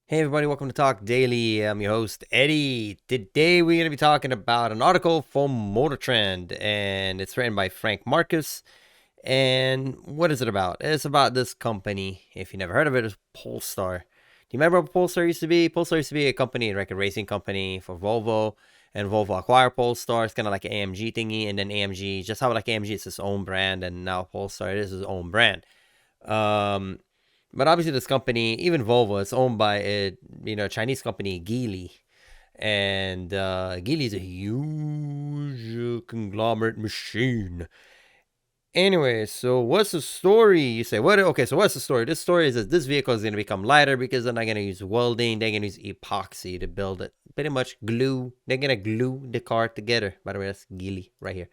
Hey everybody, welcome to Talk Daily. I'm your host, Eddie. Today we're going to be talking about an article from Motor Trend, and it's written by Frank Marcus. And what is it about? It's about this company. If you never heard of it, it's Polestar. Do you remember what Polestar used to be? Polestar used to be a company, like a racing company for Volvo, and Volvo acquired Polestar. It's kind of like an AMG thingy, and then AMG, just how like AMG is its own brand, and now Polestar is its own brand. Um, but obviously, this company, even Volvo, it's owned by a Chinese company, Geely, and Geely is a huge conglomerate machine. Anyway, so what's the story? You say what? Okay, so what's the story? This story is that this vehicle is going to become lighter because they're not going to use welding. They're going to use epoxy to build it. Pretty much glue. They're going to glue the car together. By the way, that's Geely right here.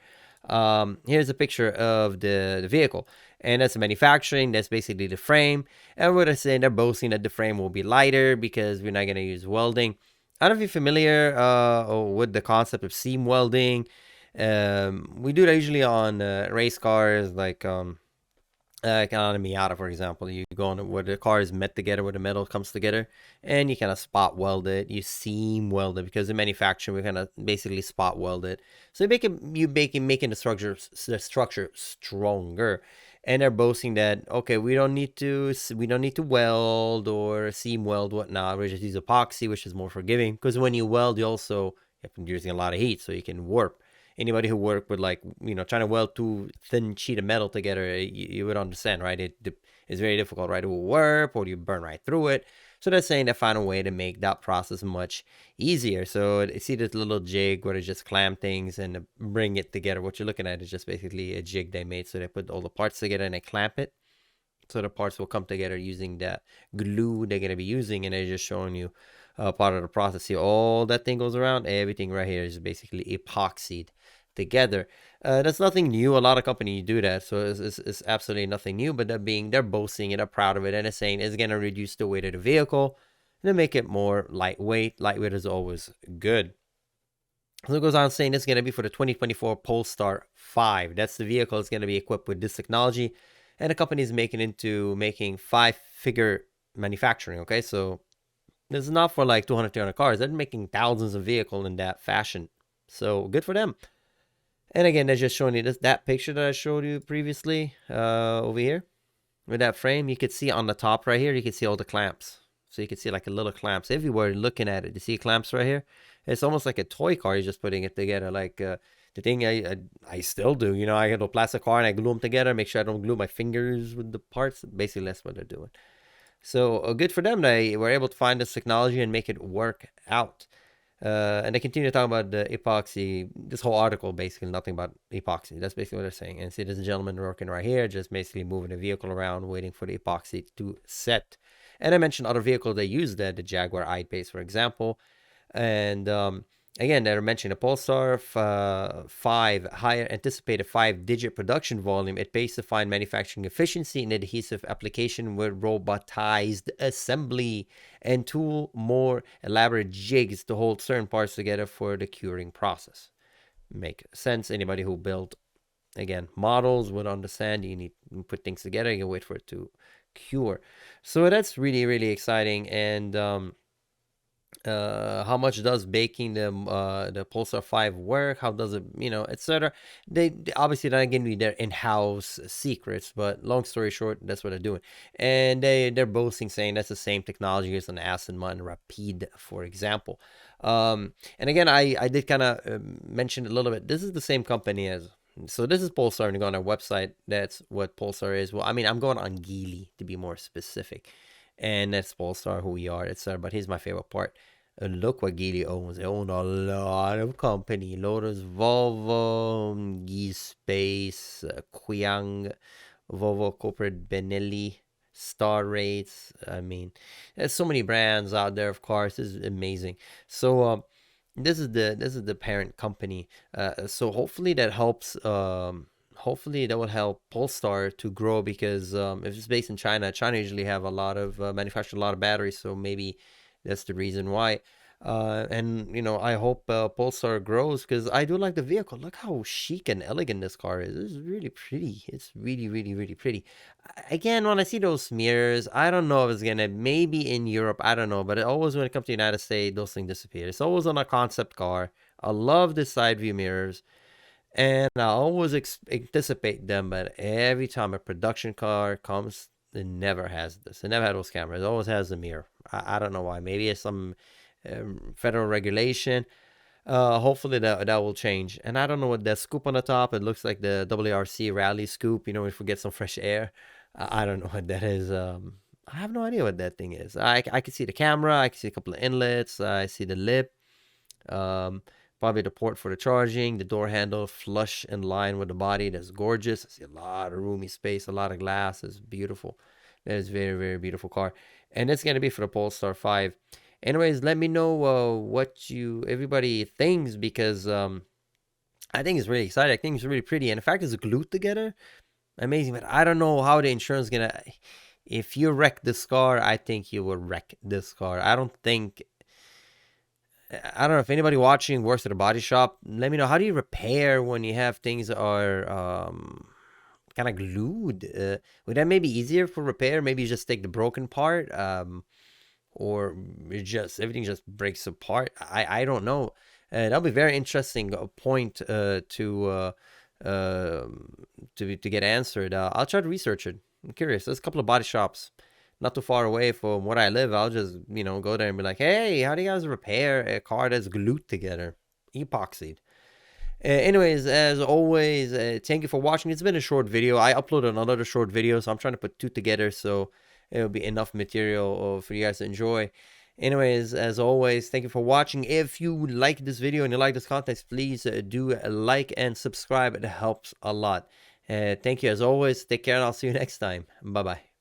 Here's a picture of the vehicle, and that's the manufacturing. That's basically the frame. And what they're saying, they're boasting that the frame will be lighter because we're not going to use welding. I don't know if you're familiar with the concept of seam welding. We do that usually on race cars, like on a Miata, for example. You go on where the car is met together, where the metal comes together, and you kind of spot weld it. You seam weld it because in manufacturing we kind of basically spot weld it. So making the structure stronger. And they're boasting that okay, we don't need to weld or seam weld whatnot. We just use epoxy, which is more forgiving because when you weld, you also have using a lot of heat, so you can warp. Anybody who worked with trying to weld two thin sheet of metal together, you would understand, right? It's very difficult, right? It will warp or you burn right through it. So they're saying they found a way to make that process much easier. So you see this little jig where they just clamp things and bring it together. What you're looking at is just basically a jig they made. So they put all the parts together and they clamp it. So the parts will come together using that glue they're going to be using. And they're just showing you part of the process. See, all that thing goes around. Everything right here is basically epoxied together. That's nothing new. A lot of companies do that, so it's absolutely nothing new. But they're boasting it, they're proud of it, and they're saying it's gonna reduce the weight of the vehicle and make it more lightweight. Lightweight is always good. So it goes on saying it's gonna be for the 2024 Polestar 5. That's the vehicle is gonna be equipped with this technology, and the company is making five-figure manufacturing. Okay, so this is not for like 200, 300 cars. They're making thousands of vehicles in that fashion. So good for them. And again, they're just showing you that picture that I showed you previously over here with that frame. You could see on the top right here, you can see all the clamps. So you can see like a little clamps everywhere looking at it. You see clamps right here? It's almost like a toy car. You're just putting it together. Like the thing I still do. I get a plastic car and I glue them together. Make sure I don't glue my fingers with the parts. Basically, that's what they're doing. So good for them. They were able to find this technology and make it work out. And they continue to talk about the epoxy. This whole article basically nothing about epoxy. That's basically what they're saying. And see, there's a gentleman working right here, just basically moving the vehicle around, waiting for the epoxy to set. And I mentioned other vehicles they use that, the Jaguar I-Pace, for example. And again, they're mentioning the Polestar 5 higher anticipated 5-digit production volume. It pays to find manufacturing efficiency in adhesive application with robotized assembly and two more elaborate jigs to hold certain parts together for the curing process. Make sense. Anybody who built again models would understand you need to put things together, you wait for it to cure. So that's really, really exciting. And how much does baking the Pulsar 5 work, how does it, etc. They obviously not giving me their in-house secrets, but long story short, that's what they're doing. And they're boasting, saying that's the same technology as an Aston Martin Rapide, for example. And again, I did kind of mention a little bit, this is the same company as, so this is Polestar, and you go on our website, that's what Polestar is. Well, I mean, I'm going on Geely to be more specific, and that's Polestar, who we are, etc. But here's my favorite part. Look what Geely owns. They own a lot of company. Lotus, Volvo, Space, Qiang, Volvo Corporate Benelli, Star Rates. I mean, there's so many brands out there. Of course, this is amazing. So this is the parent company. So hopefully that helps. Hopefully that will help Polestar to grow because if it's based in China, China usually have a lot of manufacture a lot of batteries. So maybe that's the reason why. And I hope Polestar grows because I do like the vehicle. Look how chic and elegant this car is. It's really pretty. It's really, really, really pretty. Again, when I see those mirrors, I don't know if it's gonna, maybe in Europe, I don't know, but it always, when it comes to the United States, those things disappear. It's always on a concept car. I love the side view mirrors, and I always anticipate them, but every time a production car comes, it never has this. It never had those cameras. It always has a mirror. I don't know why. Maybe it's some federal regulation. Hopefully that will change. And I don't know what that scoop on the top. It looks like the WRC rally scoop. If we get some fresh air. I don't know what that is. I have no idea what that thing is. I can see the camera. I can see a couple of inlets. I see the lip. Um, Probably the port for the charging. The door handle flush in line with the body. That's gorgeous. I see a lot of roomy space. A lot of glass. It's beautiful. That is very, very beautiful car. And it's going to be for the Polestar 5. Anyways, let me know what everybody thinks, because I think it's really exciting. I think it's really pretty, and the fact it's glued together, amazing. But I don't know how the insurance gonna. If you wreck this car, I think you will wreck this car. I don't think. I don't know if anybody watching works at a body shop. Let me know, how do you repair when you have things that are kind of glued? Would that maybe easier for repair? Maybe you just take the broken part. Or it just, everything just breaks apart. I don't know. That'll be very interesting point to get answered. I'll try to research it. I'm curious. There's a couple of body shops not too far away from where I live. I'll just go there and be like, hey, how do you guys repair a car that's glued together, epoxied? Anyways, as always, thank you for watching. It's been a short video. I uploaded another short video, so I'm trying to put two together so it'll be enough material for you guys to enjoy. Anyways, as always, thank you for watching. If you like this video and you like this content, please do like and subscribe. It helps a lot. Thank you as always. Take care, and I'll see you next time. Bye-bye.